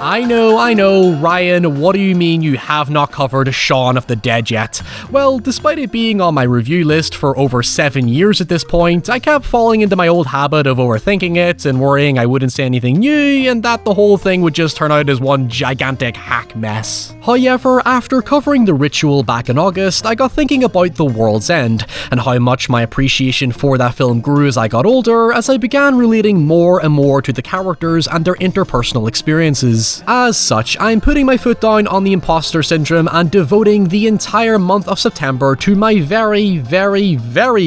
I know, Ryan, what do you mean you have not covered Shaun of the Dead yet? Well, despite it being on my review list for over 7 years at this point, I kept falling into my old habit of overthinking it and worrying I wouldn't say anything new and that the whole thing would just turn out as one gigantic hack mess. However, after covering The Ritual back in August, I got thinking about The World's End and how much my appreciation for that film grew as I got older as I began relating more and more to the characters and their interpersonal experiences. As such, I'm putting my foot down on the imposter syndrome and devoting the entire month of September to my very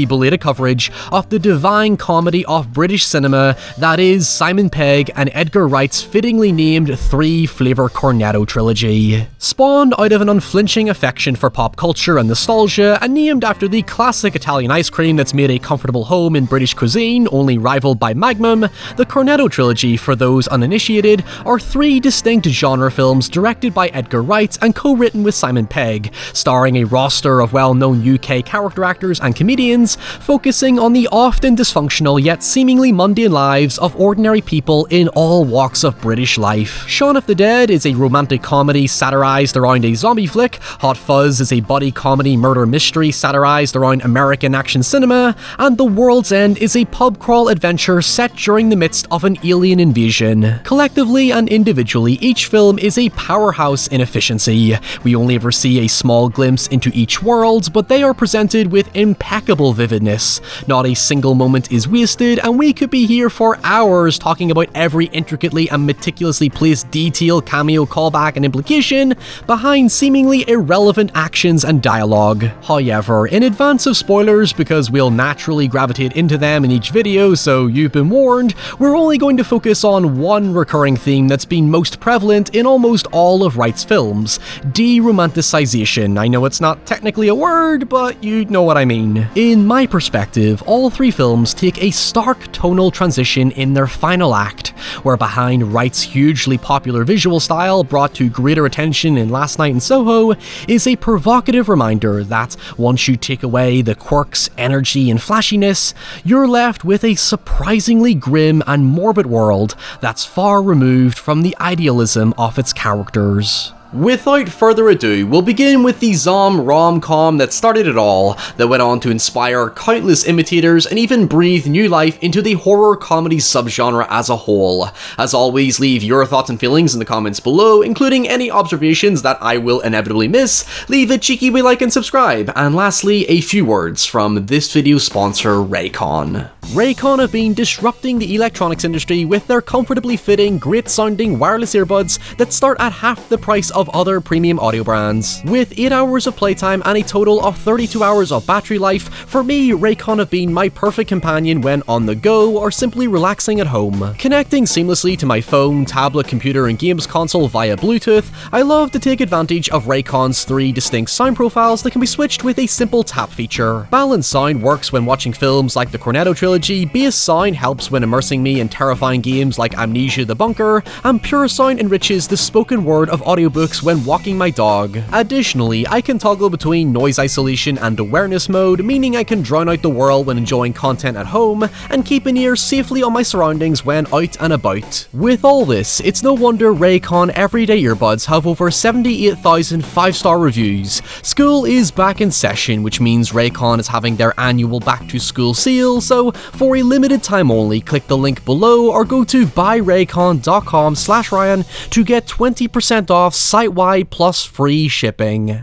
belated coverage of the divine comedy of British cinema that is Simon Pegg and Edgar Wright's fittingly named 3-flavour cornetto trilogy. Spawned out of an unflinching affection for pop culture and nostalgia, and named after the classic Italian ice cream that's made a comfortable home in British cuisine, only rivaled by Magnum, the Cornetto trilogy, for those uninitiated, are 3 distinct genre films directed by Edgar Wright and co-written with Simon Pegg, starring a roster of well-known UK character actors and comedians, focusing on the often dysfunctional yet seemingly mundane lives of ordinary people in all walks of British life. Shaun of the Dead is a romantic comedy satirized around a zombie flick, Hot Fuzz is a buddy comedy murder mystery satirized around American action cinema, and The World's End is a pub crawl adventure set during the midst of an alien invasion. Collectively and individually, each film is a powerhouse in efficiency. We only ever see a small glimpse into each world, but they are presented with impeccable vividness. Not a single moment is wasted, and we could be here for hours talking about every intricately and meticulously placed detail, cameo, callback, and implication behind seemingly irrelevant actions and dialogue. However, in advance of spoilers, because we'll naturally gravitate into them in each video, so you've been warned, we're only going to focus on one recurring theme that's been most prevalent in almost all of Wright's films: de-romanticization. I know it's not technically a word, but you know what I mean. In my perspective, all 3 films take a stark tonal transition in their final act, where behind Wright's hugely popular visual style brought to greater attention in Last Night in Soho is a provocative reminder that once you take away the quirks, energy, and flashiness, you're left with a surprisingly grim and morbid world that's far removed from the idealism of its characters. Without further ado, we'll begin with the rom-com that started it all, that went on to inspire countless imitators and even breathe new life into the horror comedy subgenre as a whole. As always, leave your thoughts and feelings in the comments below, including any observations that I will inevitably miss. Leave a cheeky wee like and subscribe, and lastly, a few words from this video's sponsor, Raycon. Raycon have been disrupting the electronics industry with their comfortably fitting, great sounding wireless earbuds that start at half the price of other premium audio brands. With 8 hours of playtime and a total of 32 hours of battery life, for me, Raycon have been my perfect companion when on the go or simply relaxing at home. Connecting seamlessly to my phone, tablet, computer, and games console via Bluetooth, I love to take advantage of Raycon's 3 distinct sound profiles that can be switched with a simple tap feature. Balanced sound works when watching films like the Cornetto trilogy, bass sound helps when immersing me in terrifying games like Amnesia: The Bunker, and pure sound enriches the spoken word of audiobooks when walking my dog. Additionally, I can toggle between noise isolation and awareness mode, meaning I can drown out the world when enjoying content at home, and keep an ear safely on my surroundings when out and about. With all this, it's no wonder Raycon everyday earbuds have over 78,000 5-star reviews. School is back in session, which means Raycon is having their annual back to school sale, so for a limited time only, click the link below or go to buyraycon.com/Ryan to get 20% off site-wide plus free shipping.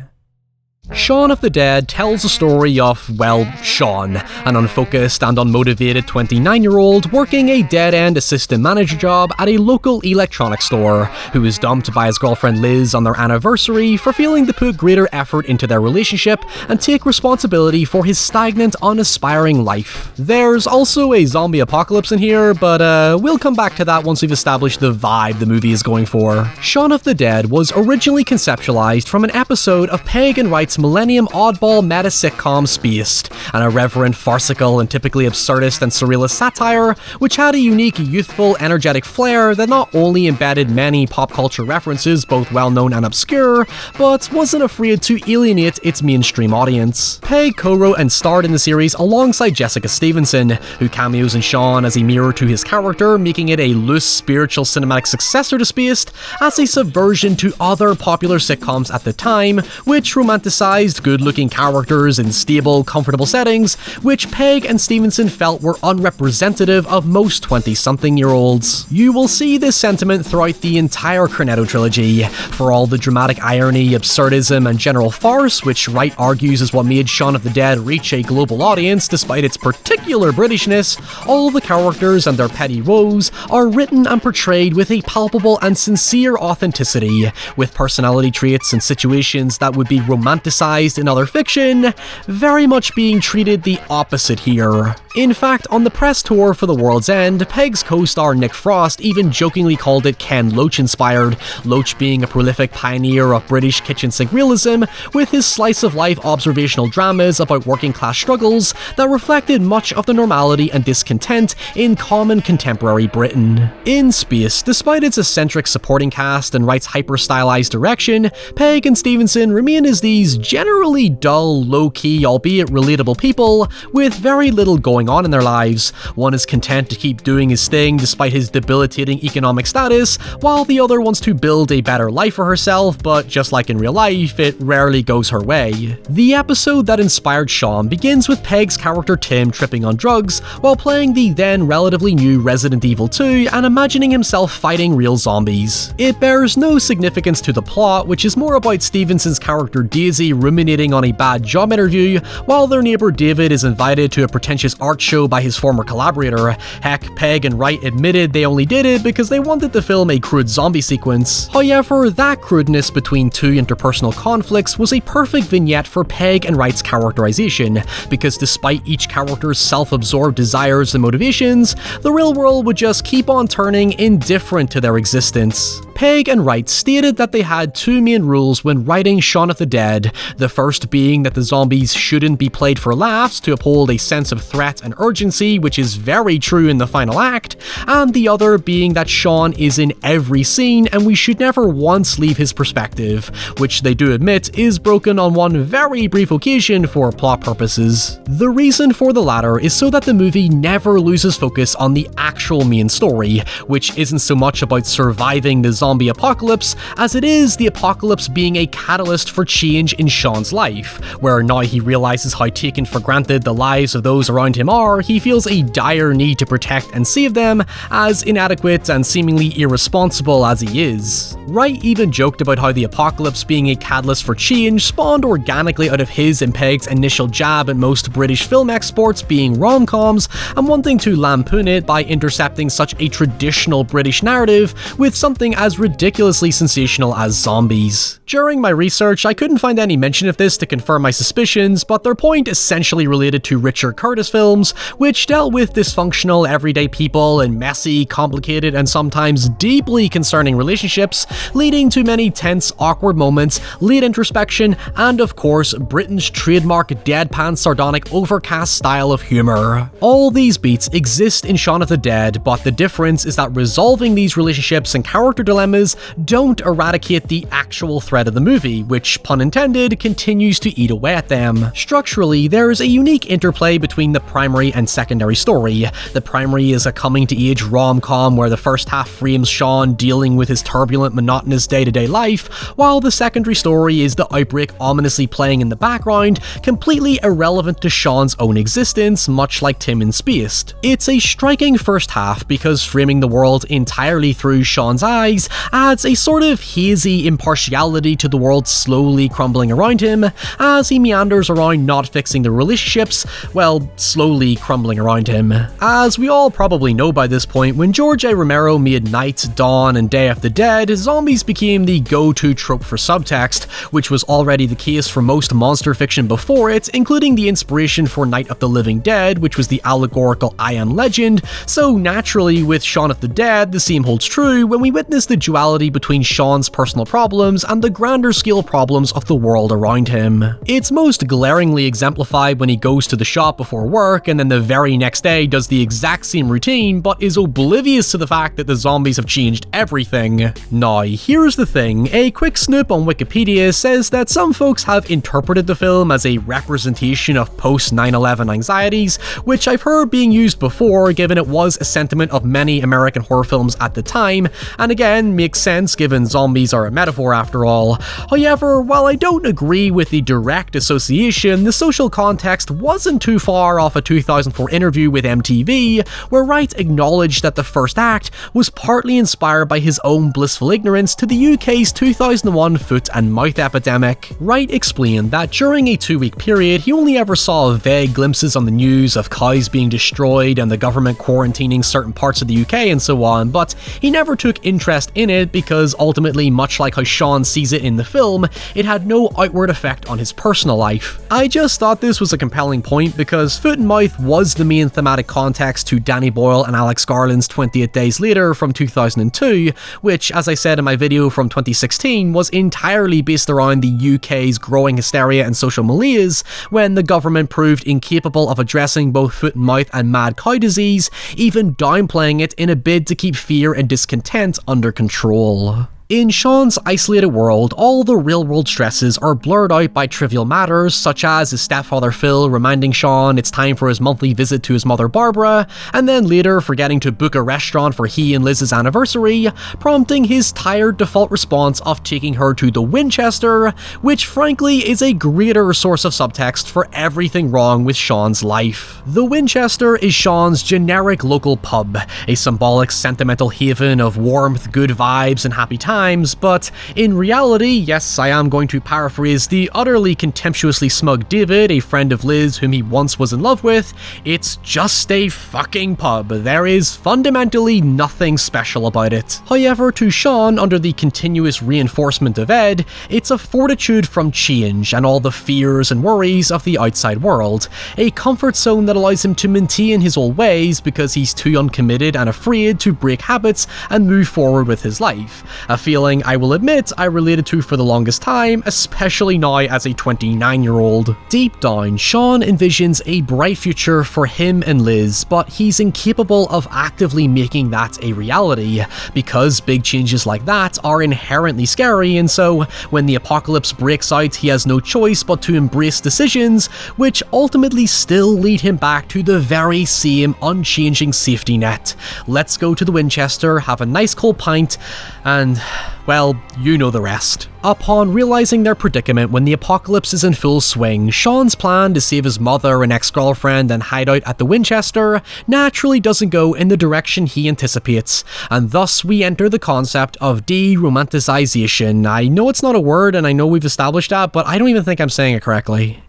Shaun of the Dead tells the story of, well, Shaun, an unfocused and unmotivated 29-year-old working a dead-end assistant manager job at a local electronics store, who is dumped by his girlfriend Liz on their anniversary for failing to put greater effort into their relationship and take responsibility for his stagnant, unaspiring life. There's also a zombie apocalypse in here, but we'll come back to that once we've established the vibe the movie is going for. Shaun of the Dead was originally conceptualized from an episode of Pegg and Wright's its millennium oddball meta-sitcom Spaced, an irreverent, farcical, and typically absurdist and surrealist satire, which had a unique, youthful, energetic flair that not only embedded many pop culture references, both well-known and obscure, but wasn't afraid to alienate its mainstream audience. Pegg co-wrote and starred in the series alongside Jessica Stevenson, who cameos in SHAUN as a mirror to his character, making it a loose, spiritual cinematic successor to Spaced, as a subversion to other popular sitcoms at the time, which romanticized good-looking characters in stable, comfortable settings, which Pegg and Stevenson felt were unrepresentative of most 20-something-year-olds. You will see this sentiment throughout the entire Cornetto trilogy. For all the dramatic irony, absurdism, and general farce, which Wright argues is what made Shaun of the Dead reach a global audience despite its particular Britishness, all the characters and their petty woes are written and portrayed with a palpable and sincere authenticity, with personality traits and situations that would be romanticized in other fiction, very much being treated the opposite here. In fact, on the press tour for The World's End, Pegg's co-star Nick Frost even jokingly called it Ken Loach-inspired, Loach being a prolific pioneer of British kitchen sink realism, with his slice-of-life observational dramas about working-class struggles that reflected much of the normality and discontent in common contemporary Britain. In Spaced, despite its eccentric supporting cast and Wright's hyper-stylized direction, Pegg and Stevenson remain as these generally dull, low-key, albeit relatable people with very little going on in their lives. One is content to keep doing his thing despite his debilitating economic status, while the other wants to build a better life for herself, but just like in real life, it rarely goes her way. The episode that inspired SHAUN begins with Pegg's character Tim tripping on drugs while playing the then relatively new Resident Evil 2 and imagining himself fighting real zombies. It bears no significance to the plot, which is more about Stevenson's character Daisy ruminating on a bad job interview, while their neighbour David is invited to a pretentious art show by his former collaborator. Heck, Pegg and Wright admitted they only did it because they wanted to film a crude zombie sequence. However, that crudeness between two interpersonal conflicts was a perfect vignette for Pegg and Wright's characterization, because despite each character's self-absorbed desires and motivations, the real world would just keep on turning indifferent to their existence. Pegg and Wright stated that they had two main rules when writing Shaun of the Dead, the first being that the zombies shouldn't be played for laughs to uphold a sense of threat and urgency, which is very true in the final act, and the other being that Shaun is in every scene and we should never once leave his perspective, which they do admit is broken on one very brief occasion for plot purposes. The reason for the latter is so that the movie never loses focus on the actual main story, which isn't so much about surviving the zombie apocalypse as it is the apocalypse being a catalyst for change in Shaun's life, where now he realizes how taken for granted the lives of those around him are, he feels a dire need to protect and save them, as inadequate and seemingly irresponsible as he is. Wright even joked about how the apocalypse being a catalyst for change spawned organically out of his and Pegg's initial jab at most British film exports being rom-coms, and wanting to lampoon it by intercepting such a traditional British narrative with something as ridiculously sensational as zombies. During my research, I couldn't find any mention of this to confirm my suspicions, but their point essentially related to Richard Curtis films, which dealt with dysfunctional everyday people and messy, complicated, and sometimes deeply concerning relationships, leading to many tense, awkward moments, late introspection, and of course, Britain's trademark deadpan, sardonic, overcast style of humour. All these beats exist in Shaun of the Dead, but the difference is that resolving these relationships and character dilemmas don't eradicate the actual thread of the movie, which, pun intended, continues to eat away at them. Structurally, there is a unique interplay between the primary and secondary story. The primary is a coming-to-age rom-com where the first half frames Shaun dealing with his turbulent, monotonous day-to-day life, while the secondary story is the outbreak ominously playing in the background, completely irrelevant to Shaun's own existence, much like Tim in Spaced. It's a striking first half because framing the world entirely through Shaun's eyes adds a sort of hazy impartiality to the world slowly crumbling around him, as he meanders around not fixing the relationships, well, slowly crumbling around him. As we all probably know by this point, when George A. Romero made Night, Dawn, and Day of the Dead, zombies became the go-to trope for subtext, which was already the case for most monster fiction before it, including the inspiration for Night of the Living Dead, which was the allegorical I Am legend, so naturally with Shaun of the Dead, the same holds true when we witness the duality between Shaun's personal problems and the grander scale problems of the world around him. It's most glaringly exemplified when he goes to the shop before work and then the very next day does the exact same routine but is oblivious to the fact that the zombies have changed everything. Now, here's the thing, a quick snoop on Wikipedia says that some folks have interpreted the film as a representation of post 9/11 anxieties, which I've heard being used before given it was a sentiment of many American horror films at the time, and again, makes sense given zombies are a metaphor after all. However, while I don't agree with the direct association, the social context wasn't too far off a 2004 interview with MTV, where Wright acknowledged that the first act was partly inspired by his own blissful ignorance to the UK's 2001 foot and mouth epidemic. Wright explained that during a 2-week period, he only ever saw vague glimpses on the news of cows being destroyed and the government quarantining certain parts of the UK and so on, but he never took interest in it because ultimately, much like how Shaun sees it in the film, it had no outward effect on his personal life. I just thought this was a compelling point because foot and mouth was the main thematic context to Danny Boyle and Alex Garland's 28 Days Later from 2002, which, as I said in my video from 2016, was entirely based around the UK's growing hysteria and social malaise when the government proved incapable of addressing both foot and mouth and mad cow disease, even downplaying it in a bid to keep fear and discontent under control. In Shaun's isolated world, all the real-world stresses are blurred out by trivial matters, such as his stepfather Phil reminding Shaun it's time for his monthly visit to his mother Barbara, and then later forgetting to book a restaurant for he and Liz's anniversary, prompting his tired default response of taking her to the Winchester, which frankly is a greater source of subtext for everything wrong with Shaun's life. The Winchester is Shaun's generic local pub, a symbolic sentimental haven of warmth, good vibes, and happy times, but in reality, yes, I am going to paraphrase the utterly contemptuously smug David, a friend of Liz whom he once was in love with, it's just a fucking pub. There is fundamentally nothing special about it. However, to Shaun, under the continuous reinforcement of Ed, it's a fortitude from change and all the fears and worries of the outside world, a comfort zone that allows him to maintain his old ways because he's too uncommitted and afraid to break habits and move forward with his life. A feeling I will admit I related to for the longest time, especially now as a 29-year-old. Deep down, Shaun envisions a bright future for him and Liz, but he's incapable of actively making that a reality, because big changes like that are inherently scary, and so when the apocalypse breaks out, he has no choice but to embrace decisions which ultimately still lead him back to the very same unchanging safety net. Let's go to the Winchester, have a nice cold pint, and well, you know the rest. Upon realizing their predicament when the apocalypse is in full swing, Shaun's plan to save his mother and ex-girlfriend and hide out at the Winchester naturally doesn't go in the direction he anticipates, and thus we enter the concept of de-romanticization. I know it's not a word and I know we've established that, but I don't even think I'm saying it correctly.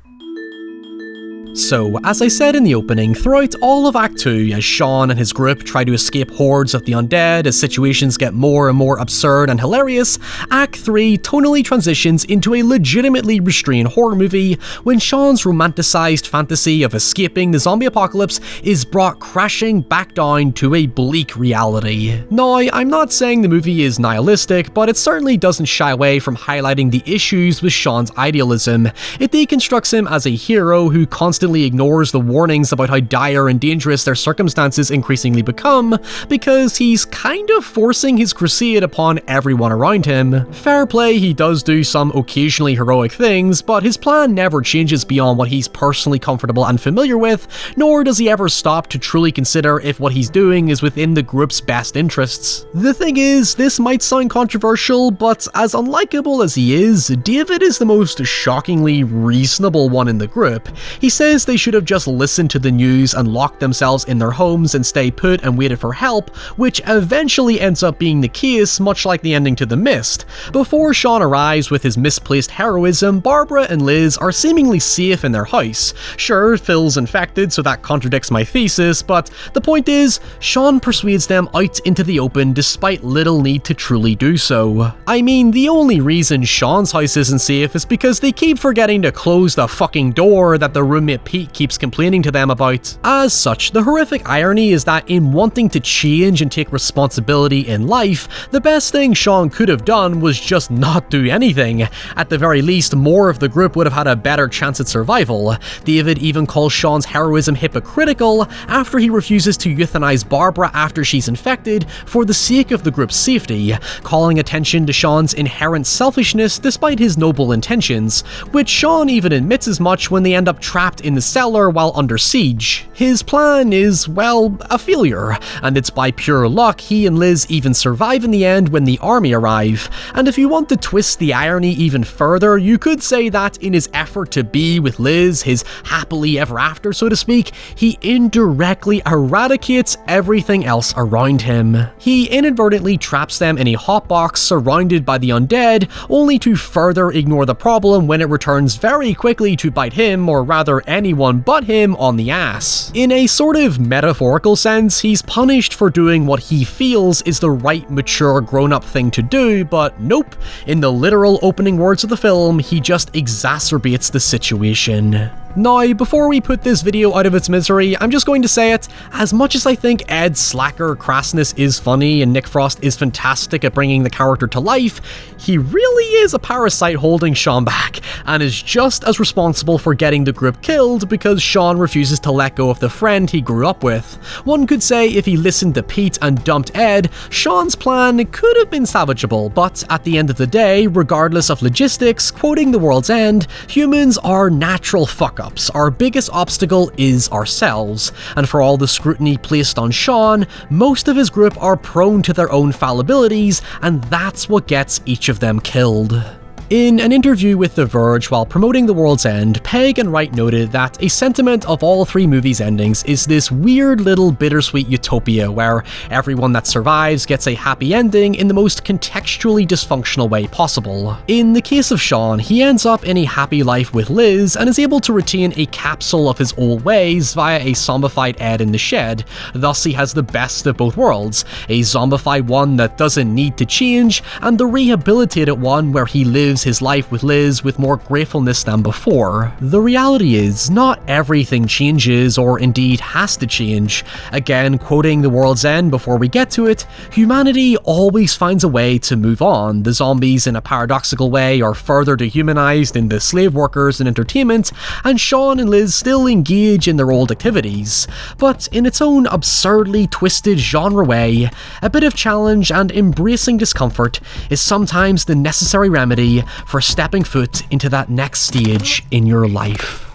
So, as I said in the opening, throughout all of Act 2, as Shaun and his group try to escape hordes of the undead as situations get more and more absurd and hilarious, Act 3 tonally transitions into a legitimately restrained horror movie when Shaun's romanticized fantasy of escaping the zombie apocalypse is brought crashing back down to a bleak reality. Now, I'm not saying the movie is nihilistic, but it certainly doesn't shy away from highlighting the issues with Shaun's idealism. It deconstructs him as a hero who constantly ignores the warnings about how dire and dangerous their circumstances increasingly become, because he's kind of forcing his crusade upon everyone around him. Fair play, he does do some occasionally heroic things, but his plan never changes beyond what he's personally comfortable and familiar with, nor does he ever stop to truly consider if what he's doing is within the group's best interests. The thing is, this might sound controversial, but as unlikable as he is, David is the most shockingly reasonable one in the group. He says they should have just listened to the news and locked themselves in their homes and stayed put and waited for help, which eventually ends up being the case, much like the ending to The Mist. Before Shaun arrives with his misplaced heroism, Barbara and Liz are seemingly safe in their house. Sure, Phil's infected, so that contradicts my thesis, but the point is, Shaun persuades them out into the open despite little need to truly do so. I mean, the only reason Shaun's house isn't safe is because they keep forgetting to close the fucking door that the roommate that Pete keeps complaining to them about. As such, the horrific irony is that in wanting to change and take responsibility in life, the best thing Shaun could have done was just not do anything. At the very least, more of the group would have had a better chance at survival. David even calls Shaun's heroism hypocritical after he refuses to euthanize Barbara after she's infected for the sake of the group's safety, calling attention to Shaun's inherent selfishness despite his noble intentions, which Shaun even admits as much when they end up trapped in the cellar while under siege. His plan is, well, a failure, and it's by pure luck he and Liz even survive in the end when the army arrive. And if you want to twist the irony even further, you could say that in his effort to be with Liz, his happily ever after so to speak, he indirectly eradicates everything else around him. He inadvertently traps them in a hotbox surrounded by the undead, only to further ignore the problem when it returns very quickly to bite him, or rather anyone but him, on the ass. In a sort of metaphorical sense, he's punished for doing what he feels is the right, mature, grown-up thing to do, but nope, in the literal opening words of the film, he just exacerbates the situation. Now, before we put this video out of its misery, I'm just going to say it, as much as I think Ed's slacker crassness is funny and Nick Frost is fantastic at bringing the character to life, he really is a parasite holding Shaun back, and is just as responsible for getting the group killed because Shaun refuses to let go of the friend he grew up with. One could say if he listened to Pete and dumped Ed, Shaun's plan could have been salvageable, but at the end of the day, regardless of logistics, quoting The World's End, humans are natural fuck-ups. Our biggest obstacle is ourselves, and for all the scrutiny placed on Shaun, most of his group are prone to their own fallibilities, and that's what gets each of them killed. In an interview with The Verge while promoting The World's End, Pegg and Wright noted that a sentiment of all three movies' endings is this weird little bittersweet utopia where everyone that survives gets a happy ending in the most contextually dysfunctional way possible. In the case of Shaun, he ends up in a happy life with Liz and is able to retain a capsule of his old ways via a zombified Ed in the shed, thus he has the best of both worlds, a zombified one that doesn't need to change, and the rehabilitated one where he lives his life with Liz with more gratefulness than before. The reality is, not everything changes or indeed has to change. Again, quoting The World's End before we get to it, humanity always finds a way to move on. The zombies in a paradoxical way are further dehumanized in the slave workers and entertainment, and Shaun and Liz still engage in their old activities. But in its own absurdly twisted genre way, a bit of challenge and embracing discomfort is sometimes the necessary remedy for stepping foot into that next stage in your life.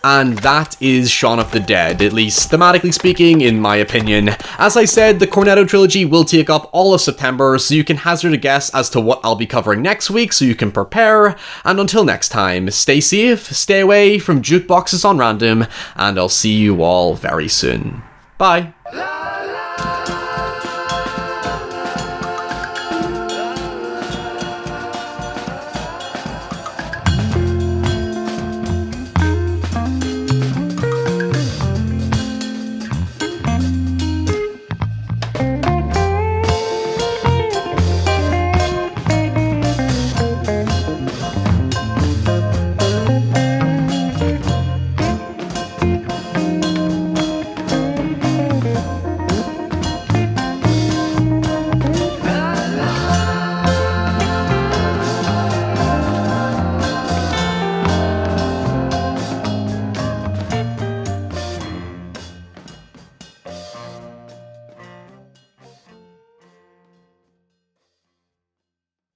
And that is Shaun of the Dead, at least thematically speaking, in my opinion. As I said, the Cornetto trilogy will take up all of September, so you can hazard a guess as to what I'll be covering next week so you can prepare. And until next time, stay safe, stay away from jukeboxes on random, and I'll see you all very soon. Bye.